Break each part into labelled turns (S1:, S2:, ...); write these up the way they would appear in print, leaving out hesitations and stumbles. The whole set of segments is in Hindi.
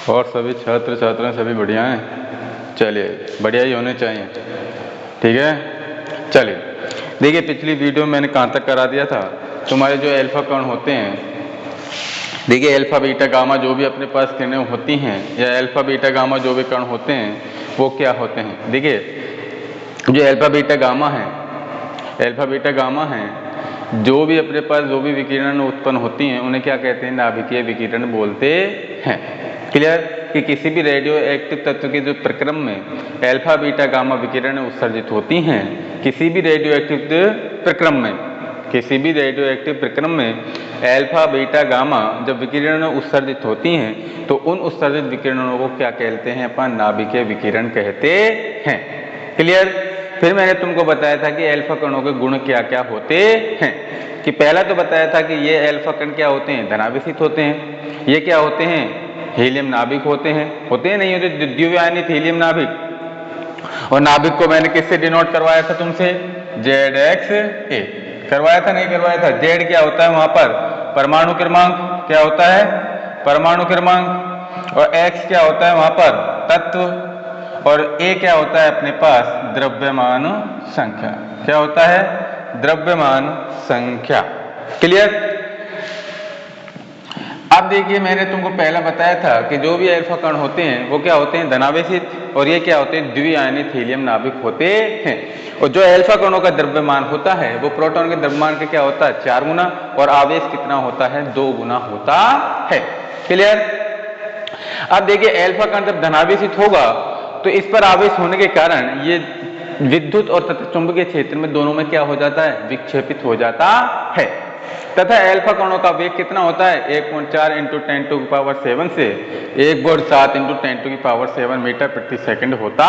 S1: और सभी छात्र छात्राएं सभी बढ़िया हैं? चलिए, बढ़िया ही होने चाहिए। ठीक है, चलिए देखिए, पिछली वीडियो में मैंने कहाँ तक करा दिया था। तुम्हारे जो अल्फा कण होते हैं, देखिए अल्फा बीटा गामा जो भी अपने पास किरणें होती हैं, या अल्फा बीटा गामा जो भी कण होते हैं वो क्या होते हैं। देखिए जो अल्फा बीटा गामा है, अल्फा बीटा गामा है, जो भी अपने पास जो भी विकिरण उत्पन्न होती हैं उन्हें क्या कहते हैं, नाभिकीय विकिरण बोलते हैं। क्लियर? कि किसी भी रेडियो एक्टिव तत्व के जो प्रक्रम में अल्फा बीटा गामा विकिरण उत्सर्जित होती हैं, किसी भी रेडियो एक्टिव प्रक्रम में, किसी भी रेडियो एक्टिव प्रक्रम में अल्फा बीटा गामा जब विकिरण उत्सर्जित होती हैं तो उन उत्सर्जित विकिरणों को क्या कहते हैं, अपन नाभिकीय विकिरण कहते हैं। क्लियर? फिर मैंने तुमको बताया था कि अल्फा कणों के गुण क्या क्या होते हैं। कि पहला तो बताया था कि ये अल्फा कण क्या होते हैं, धनावेशित होते हैं। ये क्या होते हैं, हीलियम नाभिक होते हैं नहीं होते, द्विआयनित हीलियम नाभिक। और नाभिक को मैंने किससे डिनोट करवाया था तुमसे, ZXA करवाया था, नहीं करवाया था। Z क्या होता है वहां पर, परमाणु क्रमांक क्या होता है, परमाणु क्रमांक। और X क्या होता है वहां पर, तत्व। और A क्या होता है अपने पास, द्रव्यमान संख्या। क्या होता है, द्रव्यमान संख्या। क्लियर? अब देखिए मैंने तुमको पहला बताया था कि जो भी अल्फा कण होते हैं वो क्या होते हैं, धनावेशित, और ये क्या होते हैं, द्विआयनित हीलियम नाभिक होते हैं। और जो अल्फा कणों का द्रव्यमान होता है वो प्रोटॉन के द्रव्यमान का क्या होता है, 4 गुना, और आवेश कितना होता है, 2 गुना होता है। क्लियर? अब देखिए अल्फा कण जब धनावेशित होगा तो इस पर आवेश होने के कारण ये विद्युत और तथा चुंबकीय क्षेत्र में दोनों में क्या हो जाता है, विक्षेपित हो जाता है। तथा अल्फा कणों का वेग कितना होता है, 1.4 × 10⁻⁷ से 1.7 × 10⁻⁷ मीटर प्रति सेकंड होता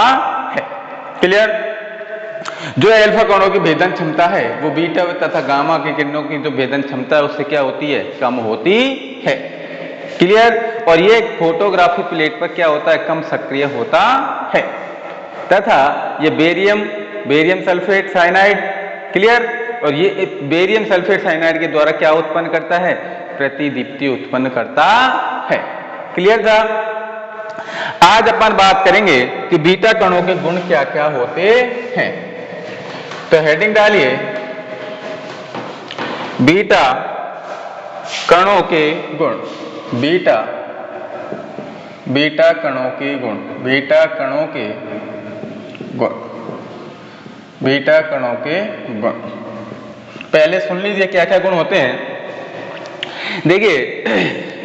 S1: है। क्लियर? जो अल्फा कणों की भेदन क्षमता है वो बीटा तथा गामा के किरणों की जो भेदन क्षमता है उससे क्या होती है, कम होती है। क्लियर? और ये फोटोग्राफी प्लेट पर क्या होता है, कम सक्रिय होता है। तथा ये बेरियम सल्फेट साइनाइड, क्लियर, और ये बेरियम सल्फेट साइनाइड के द्वारा क्या उत्पन्न करता है, प्रतिदीप्ति उत्पन्न करता है। क्लियर था? आज अपन बात करेंगे कि बीटा कणों के गुण क्या क्या होते हैं। तो हेडिंग डालिए, बीटा कणों के गुण। बीटा कणों के गुण, बीटा कणों के गुण, बीटा कणों के गुण। पहले सुन लीजिए क्या क्या गुण होते हैं। देखिए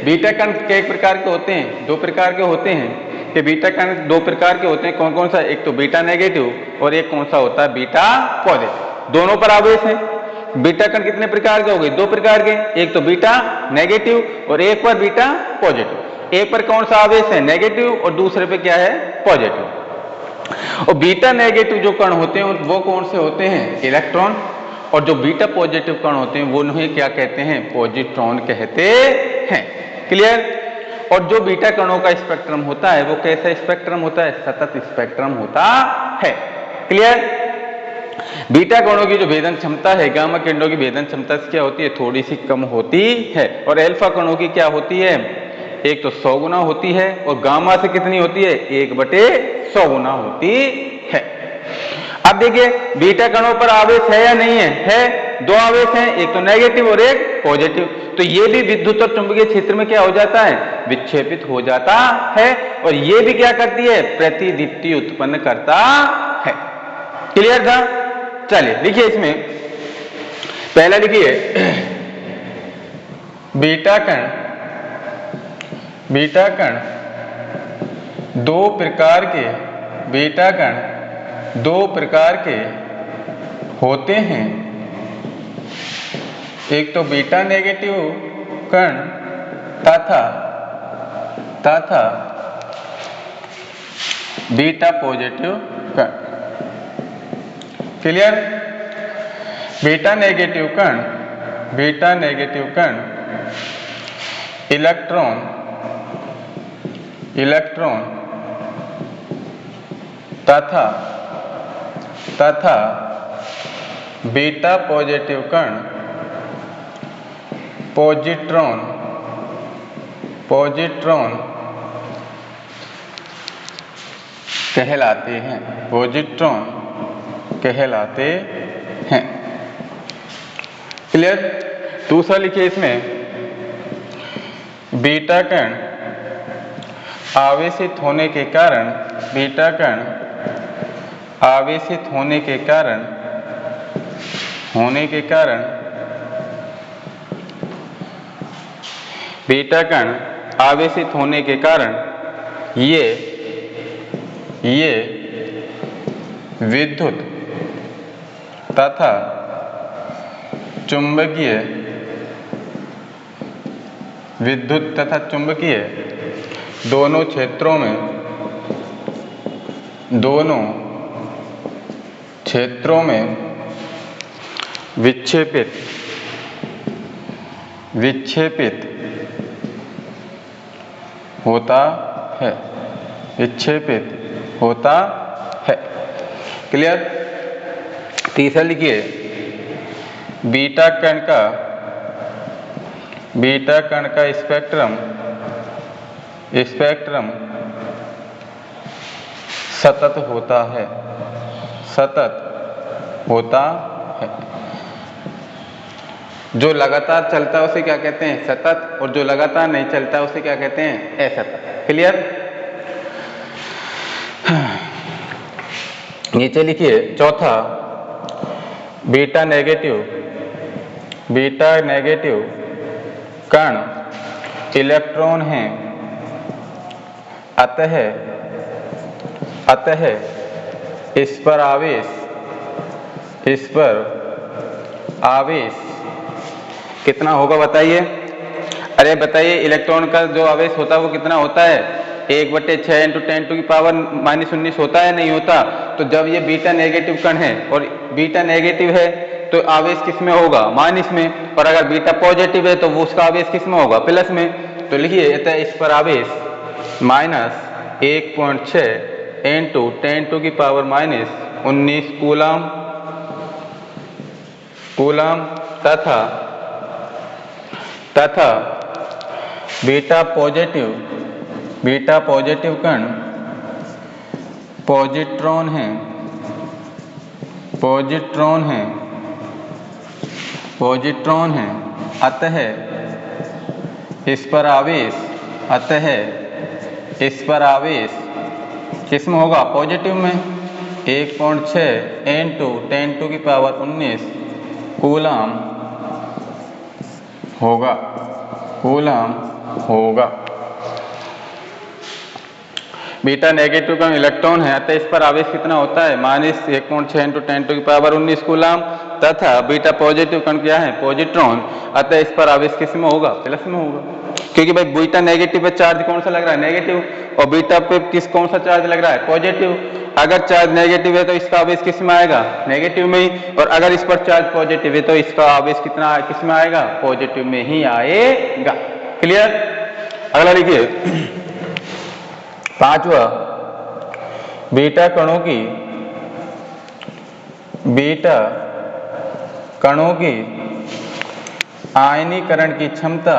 S1: बीटा कण कई प्रकार के होते हैं, 2 प्रकार के होते हैं। कि बीटा कण 2 प्रकार के होते हैं, कौन कौन सा, एक तो बीटा नेगेटिव और एक कौन सा होता है, बीटा पॉजिटिव। दोनों पर आवेश है। बीटा कण कितने प्रकार के हो गए, 2 प्रकार के, एक तो बीटा नेगेटिव और एक पर बीटा पॉजिटिव। एक पर कौन सा आवेश है, नेगेटिव, और दूसरे पे क्या है, पॉजिटिव। और बीटा नेगेटिव जो कण होते हैं वो कौन से होते हैं, इलेक्ट्रॉन। और जो बीटा पॉजिटिव कण होते हैं वो उन्हें क्या कहते हैं, पॉजिट्रॉन कहते हैं। क्लियर? और जो बीटा कणों का स्पेक्ट्रम होता है वो कैसा स्पेक्ट्रम होता है, सतत स्पेक्ट्रम होता है। क्लियर? बीटा कणों की जो भेदन क्षमता है गामा किरणों की भेदन क्षमता से क्या होती है, थोड़ी सी कम होती है। और अल्फा कणों की क्या होती है, एक तो 100 गुना होती है, और गामा से कितनी होती है, 1/100 गुना होती है। अब देखिए बीटा कणों पर आवेश है या नहीं है 2 आवेश हैं, एक तो नेगेटिव और एक पॉजिटिव। तो ये भी विद्युत और चुंबकीय क्षेत्र में क्या हो जाता है, विक्षेपित हो जाता है। और ये भी क्या करती है, प्रतिदीप्ति उत्पन्न करता है। क्लियर था? चलिए लिखिए, इसमें पहला लिखिए, बीटा कण 2 प्रकार के, बीटा कण 2 प्रकार के होते हैं। एक तो बीटा नेगेटिव कण तथा बीटा पॉजिटिव कण। क्लियर? बीटा नेगेटिव कण इलेक्ट्रॉन तथा बीटा पॉजिटिव कण पॉजिट्रॉन कहलाते हैं। क्लियर। दूसरा लिखिए इसमें, बीटा कण आवेशित होने के कारण बीटा कण आवेशित होने के कारण ये विद्युत तथा चुंबकीय दोनों क्षेत्रों में विक्षेपित होता है। क्लियर। तीसरा लिखिए, बीटा कण का स्पेक्ट्रम सतत होता है। जो लगातार चलता है उसे क्या कहते हैं? सतत। और जो लगातार नहीं चलता है उसे क्या कहते हैं? असतत। क्लियर। नीचे लिखिए चौथा, बीटा नेगेटिव कण इलेक्ट्रॉन हैं, अतः इस पर आवेश कितना होगा बताइए? अरे बताइए, इलेक्ट्रॉन का जो आवेश होता है वो कितना होता है? 1/6 × 10⁻⁻19 होता है, नहीं होता? तो जब ये बीटा नेगेटिव कण है और बीटा नेगेटिव है तो आवेश किस में होगा? माइनस में। और अगर बीटा पॉजिटिव है तो वो उसका आवेश किस में होगा? प्लस में। तो लिखिए, अतः इस पर आवेश -1.6 × 10⁻⁻19 कूलम तथा बीटा पॉजिटिव कण पॉजिट्रॉन हैं, अतः इस पर आवेश किस में होगा? पॉजिटिव में। 1.6 × 10⁻⁻19 कूलम होगा। बीटा नेगेटिव कण इलेक्ट्रॉन है, अतः इस पर आवेश कितना होता है? -1.6 × 10⁻⁻19 कूलम। तथा बीटा पॉजिटिव कण क्या है? पॉजिट्रॉन। अतः इस पर आवेश किस में होगा? प्लस में होगा। क्योंकि भाई बीटा नेगेटिव पे चार्ज कौन सा लग रहा है? नेगेटिव। और बीटा पे कौन सा चार्ज लग रहा है? पॉजिटिव। अगर चार्ज नेगेटिव है तो इसका आवेश किस में आएगा? नेगेटिव में ही। और अगर इस पर चार्ज पॉजिटिव है तो इसका आवेश किस में आएगा? पॉजिटिव में ही आएगा। क्लियर। अगला लिखिए, पांचवा, बीटा कणों की आयनीकरण की क्षमता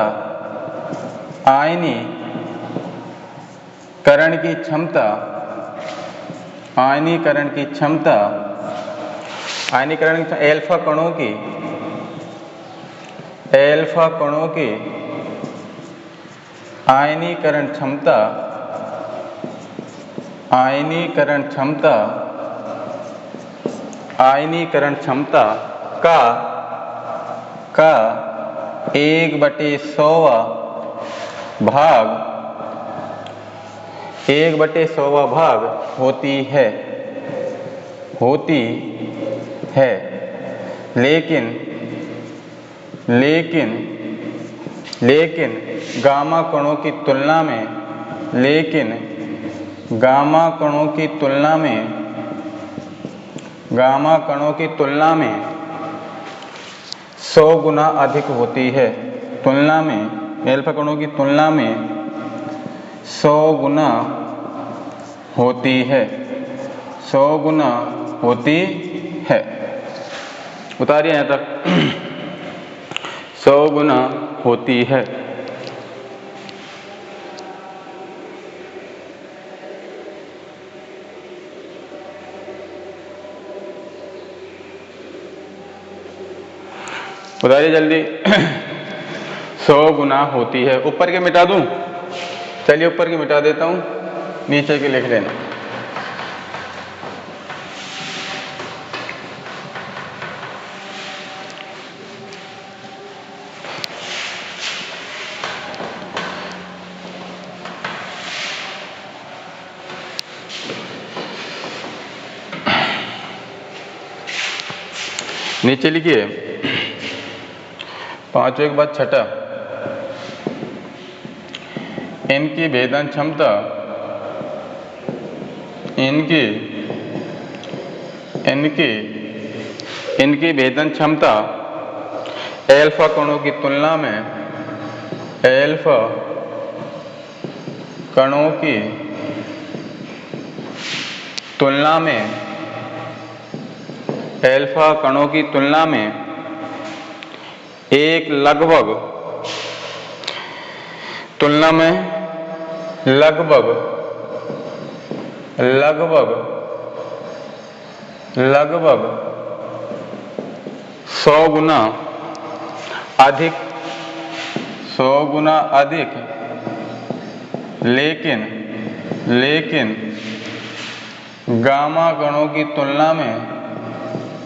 S1: अल्फा कणों की आयनीकरण क्षमता का 1/100वां भाग होती है। लेकिन गामा कणों की तुलना में 100 गुना अधिक होती है, तुलना में अल्फा कणों की तुलना में 100 गुना होती है, 100 गुना होती है। उतारिए यहाँ तक 100 गुना होती है। बताइए जल्दी 100 गुना होती है। ऊपर के मिटा दूं? चलिए ऊपर के मिटा देता हूं, नीचे के लिख लेना। नीचे लिखिए 5वें के बाद छठा, इनकी भेदन क्षमता, इनकी भेदन क्षमता अल्फा कणों की तुलना में, अल्फा कणों की तुलना में, अल्फा कणों की तुलना में एक लगभग, तुलना में लगभग 100 गुना अधिक, 100 गुना अधिक, लेकिन गामा कणों की तुलना में,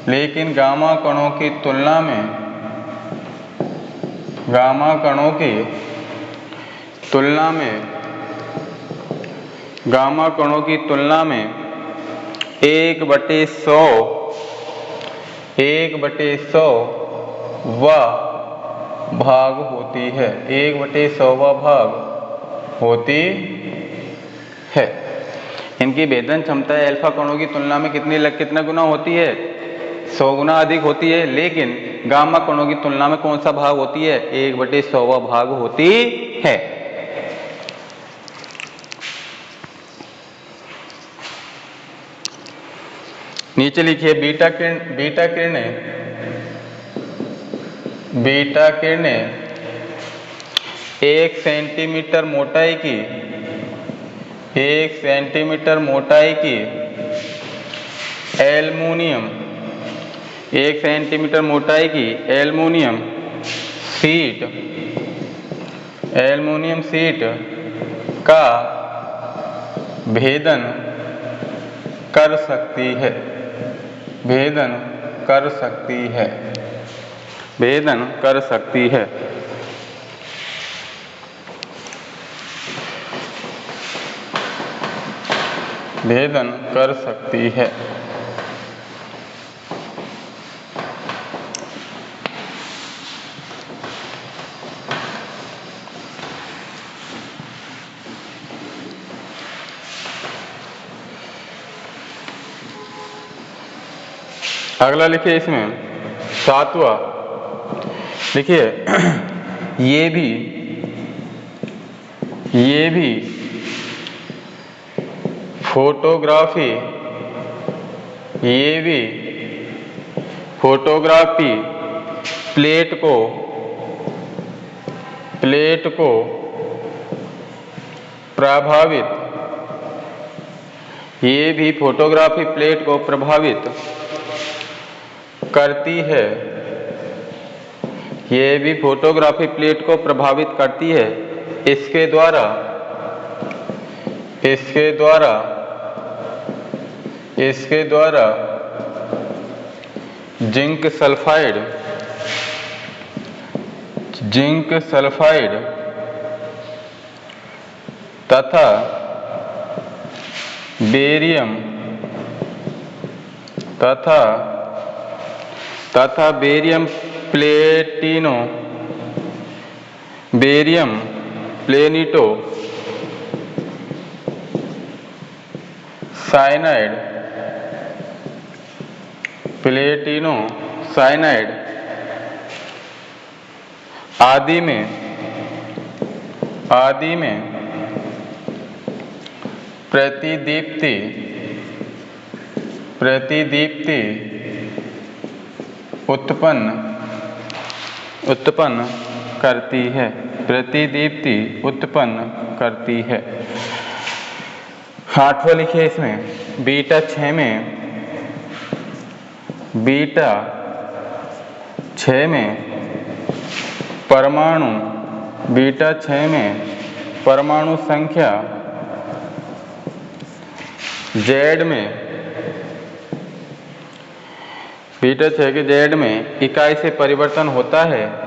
S1: लेकिन गामा कणों की तुलना में, गामा कणों की तुलना में, गामा कणों की तुलना में 1/100 वा भाग होती है, 1/100 वा भाग होती है। इनकी भेदन क्षमता अल्फा कणों की तुलना में कितना गुना होती है? 100 गुना अधिक होती है, लेकिन गामा कणों की तुलना में कौन सा भाग होती है? 1/100 वा भाग होती है। नीचे लिखिए बीटा किरणें 1 सेंटीमीटर मोटाई की, 1 सेंटीमीटर मोटाई की एल्युमिनियम, 1 सेंटीमीटर मोटाई की एल्युमिनियम शीट का भेदन कर सकती है, भेदन कर सकती है, भेदन कर सकती है। भेदन कर सकती है। अगला लिखिए इसमें 7वां, लिखिए ये भी फोटोग्राफी, ये भी फोटोग्राफी प्लेट को प्रभावित, ये भी फोटोग्राफी प्लेट को प्रभावित करती है, ये भी फोटोग्राफी प्लेट को प्रभावित करती है। इसके द्वारा जिंक सल्फाइड तथा बेरियम प्लेनिटो साइनाइड, प्लेटिनो साइनाइड आदि में प्रतिदीप्ति उत्पन्न करती है। प्रतिदीप्ति उत्पन्न करती है। 8वां लिखिए इसमें, बीटा 6 में परमाणु संख्या Z में, बीटा 6 के Z में इकाई से परिवर्तन होता है,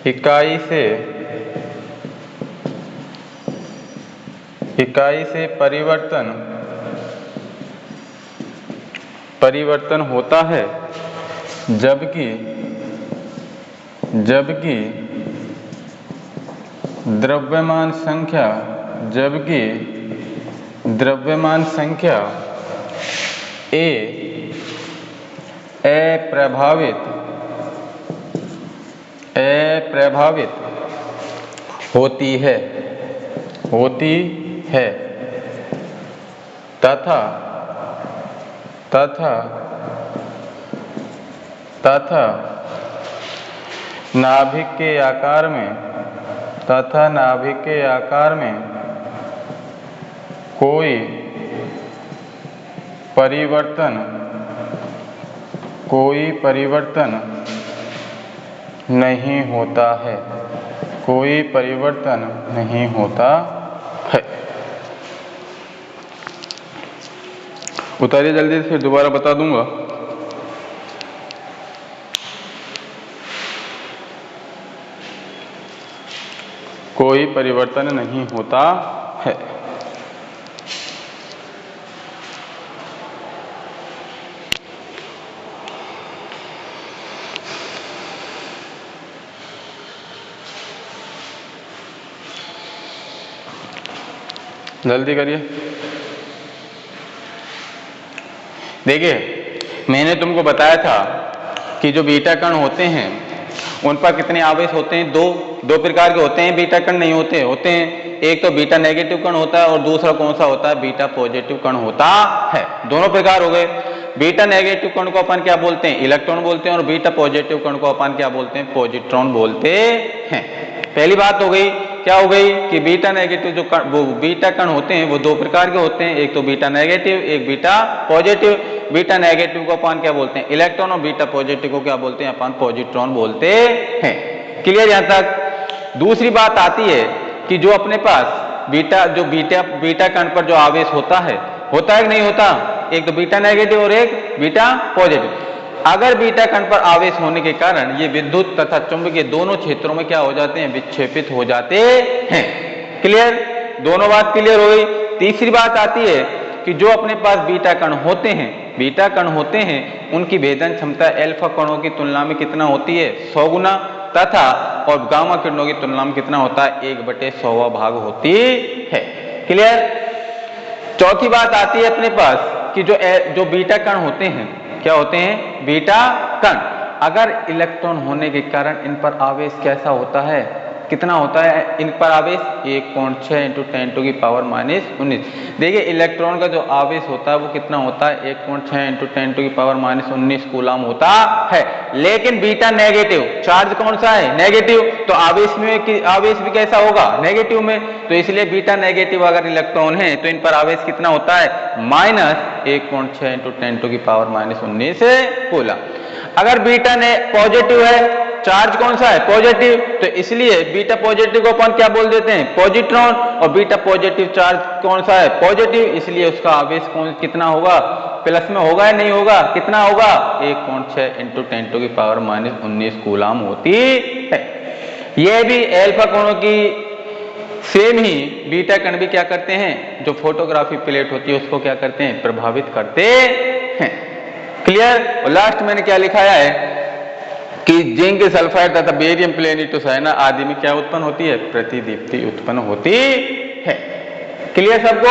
S1: इकाई से परिवर्तन होता है, जबकि द्रव्यमान संख्या अप्रभावित होती है तथा नाभिक के आकार में कोई परिवर्तन नहीं होता है। उतारिए जल्दी से, फिर दोबारा बता दूंगा। कोई परिवर्तन नहीं होता है। जल्दी करिए। देखिए, मैंने तुमको बताया था कि जो बीटा कण होते हैं उन पर कितने आवेश होते हैं? दो प्रकार के होते हैं। बीटा कण नहीं होते हैं, एक तो बीटा नेगेटिव कण होता है और दूसरा कौन सा होता है? बीटा पॉजिटिव कण होता है। दोनों प्रकार हो गए। बीटा नेगेटिव कण को अपन क्या बोलते हैं? इलेक्ट्रॉन बोलते हैं। और बीटा पॉजिटिव कण को अपन क्या बोलते हैं? पॉजिट्रॉन बोलते हैं। पहली बात हो गई, क्या हो गई कि बीटा नेगेटिव वो बीटा कण होते हैं वो दो प्रकार के होते हैं, एक तो बीटा नेगेटिव, एक बीटा पॉजिटिव। बीटा नेगेटिव को अपन क्या बोलते हैं? इलेक्ट्रॉन। और बीटा पॉजिटिव को क्या बोलते हैं? अपन पॉजिट्रॉन बोलते हैं। क्लियर यहां तक? दूसरी बात आती है कि जो अपने पास बीटा कण पर जो आवेश होता है कि नहीं होता? एक तो बीटा नेगेटिव और एक बीटा पॉजिटिव। अगर बीटा कण पर आवेश होने के कारण ये विद्युत तथा चुंबकीय दोनों क्षेत्रों में क्या हो जाते हैं? विक्षेपित हो जाते हैं। क्लियर? दोनों बात क्लियर हो गई। तीसरी बात आती है कि जो अपने पास बीटा कण होते हैं उनकी भेदन क्षमता अल्फा कणों की तुलना में कितना होती है? 100 गुना, तथा और गामा किरणों की तुलना में कितना होता है? 1/100 भाग होती है। क्लियर? चौथी बात आती है अपने पास कि जो बीटा कण होते हैं, क्या होते हैं? बीटा कण। अगर इलेक्ट्रॉन होने के कारण इन पर आवेश कैसा होता है? कितना होता है इन पर आवेश? 1.6 × 10⁻⁻19। देखिए, इलेक्ट्रॉन का जो आवेश होता है वो कितना होता है? 1.6 × 10⁻⁻19 कूलम होता है। लेकिन बीटा नेगेटिव चार्ज कौन सा है? नेगेटिव। तो आवेश भी कैसा होगा? नेगेटिव में। तो इसलिए बीटा नेगेटिव अगर इलेक्ट्रॉन है तो इन पर आवेश कितना होता है? -1.6 × 10⁻⁻19 कूलम। अगर बीटा पॉजिटिव है, चार्ज कौन सा है? पॉजिटिव। तो इसलिए बीटा पॉजिटिव को अपन क्या बोल देते हैं? पॉजिट्रॉन। और बीटा पॉजिटिव चार्ज कौन सा है? पॉजिटिव। इसलिए उसका आवेश कितना होगा? प्लस में होगा या नहीं होगा? कितना होगा? 1.6 × 10⁻⁻19 कूलम होती है। यह भी अल्फा कणों की सेम ही बीटा कण भी क्या करते हैं? जो फोटोग्राफी प्लेट होती है उसको क्या करते हैं? प्रभावित करते हैं। क्लियर? और लास्ट मैंने क्या लिखाया है कि जिंक सल्फाइड तथा बेरियम प्लेनिटोसाइना आदि में क्या उत्पन्न होती है? प्रतिदीप्ति उत्पन्न होती है। क्लियर सबको?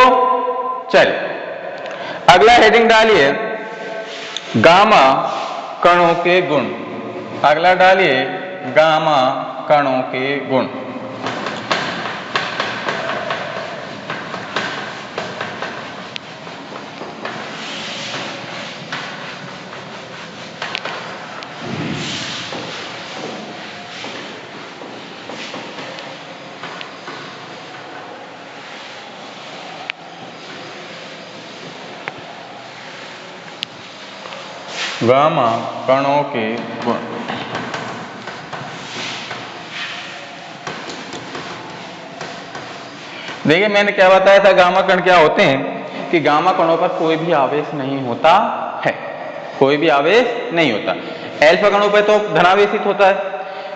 S1: चलिए अगला हेडिंग डालिए, गामा कणों के गुण। अगला डालिए गामा कणों के गुण। गामा कणों के गुण। देखिए मैंने क्या बताया था, गामा कण क्या होते हैं कि गामा कणों पर कोई भी आवेश नहीं होता है, कोई भी आवेश नहीं होता। अल्फा कणों पर तो धनावेशित होता है,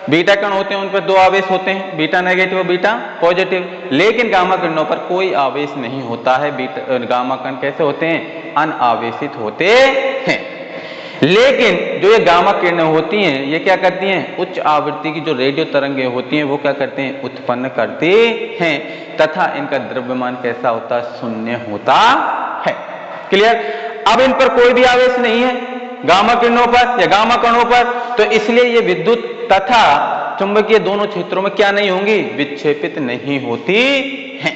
S1: बीटा कण होते हैं उन पर दो आवेश होते हैं, बीटा नेगेटिव और बीटा पॉजिटिव। लेकिन गामा किरणों पर कोई आवेश नहीं होता है। बीटा गामा कण कैसे होते हैं, अनावेशित होते हैं। लेकिन जो ये गामा किरणें होती हैं ये क्या करती हैं, उच्च आवृत्ति की जो रेडियो तरंगें होती हैं वो क्या करते हैं, उत्पन्न करते हैं तथा इनका द्रव्यमान कैसा होता है, शून्य होता है। क्लियर। अब इन पर कोई भी आवेश नहीं है गामा किरणों पर या गामा कणों पर, तो इसलिए ये विद्युत तथा चुंबकीय दोनों क्षेत्रों में क्या नहीं होंगी, विक्षेपित नहीं होती हैं।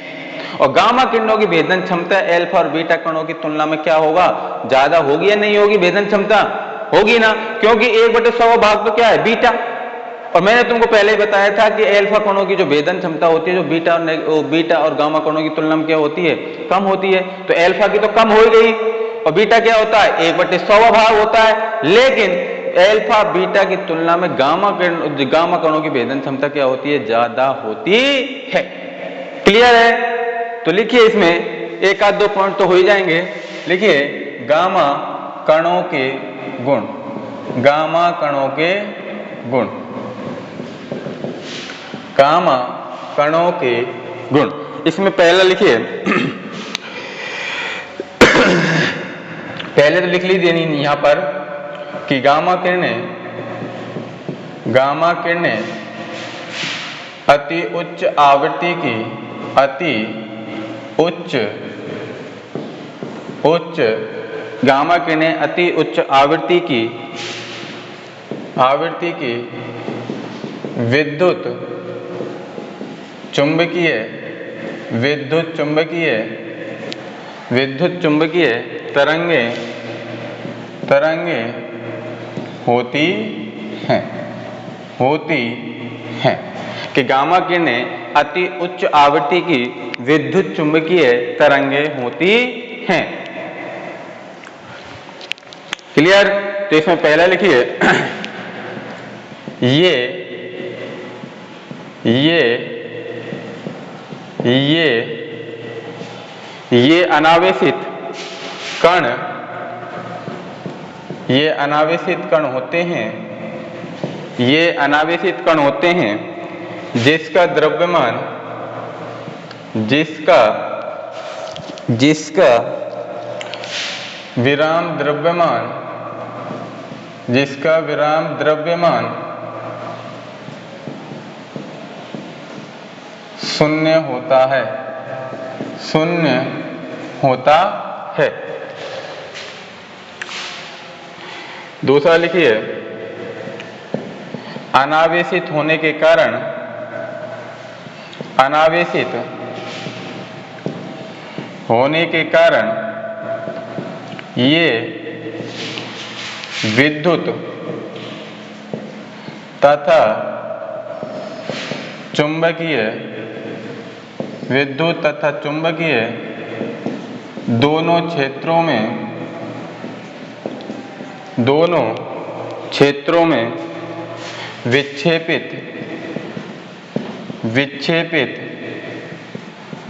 S1: और गामा किरणों की भेदन क्षमता अल्फा और बीटा कणों की तुलना में क्या होगा, ज्यादा होगी या नहीं होगी, भेदन क्षमता होगी ना, क्योंकि 1/100 भाग तो क्या है, बीटा। और मैंने तुमको पहले ही बताया था कि अल्फा कणों की जो भेदन क्षमता होती है जो बीटा और गामा कणों की तुलना में क्या होती है, कम होती है। तो अल्फा की तो कम हो गई और बीटा क्या होता है, 1/100 भाग होता है। लेकिन अल्फा बीटा की तुलना में गामा कणों की भेदन क्षमता क्या होती है, ज्यादा होती है। क्लियर है। तो लिखिए इसमें एक आध दो पॉइंट तो हो ही जाएंगे। लिखिए गामा कणों के गुण, गामा कणों के गुण, गामा कणों के गुण। इसमें पहला लिखिए पहले तो लिख लीजिए यहां पर कि गामा किरणें अति उच्च आवृत्ति की, अति उच्च गामा किरणें अति उच्च आवृत्ति की विद्युत चुंबकीय तरंगे होती हैं कि गामा किरणें अति उच्च आवृत्ति की विद्युत चुंबकीय तरंगे होती हैं। क्लियर। तो इसमें पहला लिखिए ये अनावेशित कण होते हैं, ये अनावेशित कण होते हैं जिसका द्रव्यमान, जिसका विराम द्रव्यमान शून्य होता है। दूसरा लिखिए अनावेशित होने के कारण, ये विद्युत तथा चुंबकीय दोनों क्षेत्रों में विक्षेपित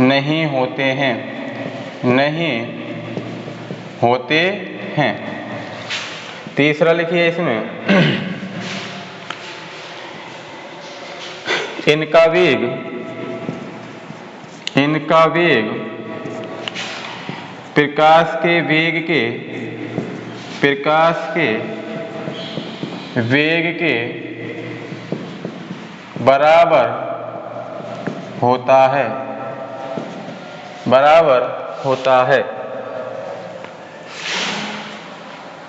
S1: नहीं होते हैं। तीसरा लिखिए इसमें इनका वेग प्रकाश के वेग के बराबर होता है।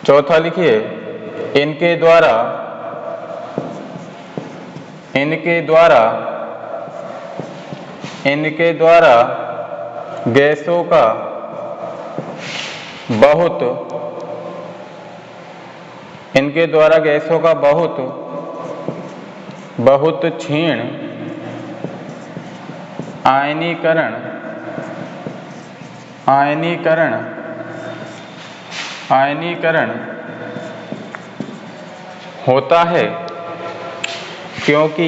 S1: चौथा लिखिए इनके द्वारा इनके द्वारा गैसों का बहुत क्षीण आयनीकरण होता है, क्योंकि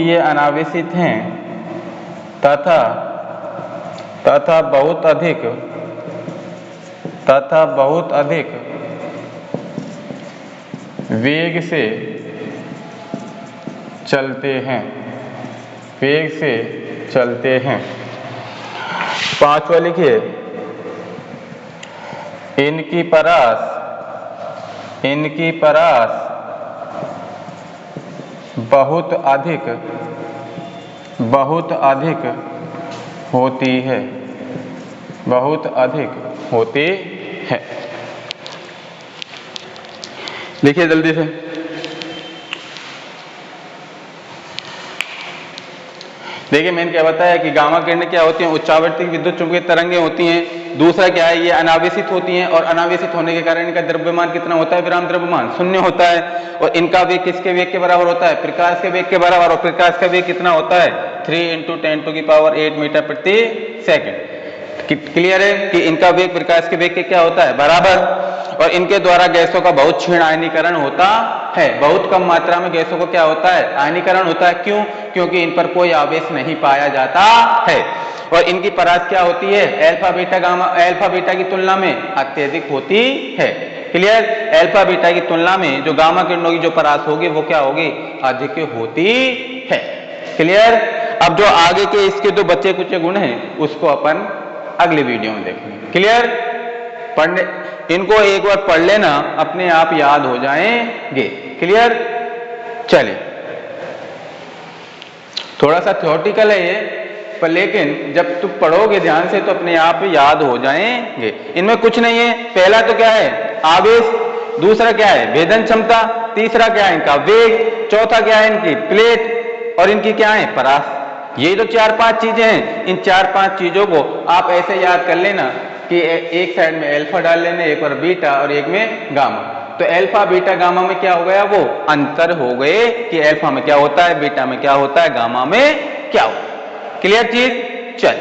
S1: ये अनावेशित हैं तथा बहुत अधिक वेग से चलते हैं। पांचवा लिखिए, इनकी परास बहुत अधिक होती है। लिखिए जल्दी से। देखिए मैंने क्या बताया कि गामा किरणें क्या होती हैं, उच्चावर्ती विद्युत चुंबकीय तरंगें होती हैं। दूसरा क्या है, ये अनावेशित होती हैं और अनावेशित होने के कारण इनका द्रव्यमान कितना होता है, विराम द्रव्यमान 0 होता है। और इनका वेग किसके वेग के बराबर होता है, प्रकाश के वेग के बराबर। और प्रकाश का वेग कितना होता है, 3 × 10⁸ मीटर प्रति सेकंड। क्लियर है कि इनका वेग प्रकाश के वेग के क्या होता है, बराबर। और इनके द्वारा गैसों का बहुत क्षीण आयनीकरण होता है। बहुत कम मात्रा में गैसों को क्या होता है, आयनीकरण होता है। क्यों? क्योंकि इन पर कोई आवेश नहीं पाया जाता है। और इनकी परास क्या होती है, अल्फा बीटा की तुलना में अत्यधिक होती है। क्लियर? अल्फा बीटा की तुलना में जो गामा किरणों की जो परास होगी वो क्या होगी, अधिक होती है। क्लियर? अब जो आगे के इसके जो बच्चे कुछ गुण हैं उसको अपन अगले वीडियो में देखेंगे। क्लियर? पढ़ने इनको एक बार पढ़ लेना, अपने आप याद हो जाएंगे। क्लियर? चलिए, थोड़ा सा थ्योरेटिकल है ये, पर लेकिन जब तुम पढ़ोगे ध्यान से तो अपने आप याद हो जाएंगे। इनमें कुछ नहीं है। पहला तो क्या है, आवेश। दूसरा क्या है, भेदन क्षमता। तीसरा क्या है, इनका वेग। चौथा क्या है, इनकी प्लेट। और इनकी क्या है, परास। ये तो 4-5 चीजें हैं। इन 4-5 चीजों को आप ऐसे याद कर लेना कि एक साइड में अल्फा डाल लेना, एक और बीटा और एक में गामा। तो अल्फा बीटा गामा में क्या हो गया, वो अंतर हो गए कि अल्फा में क्या होता है, बीटा में क्या होता है, गामा में क्या होता है। क्लियर चीज? चल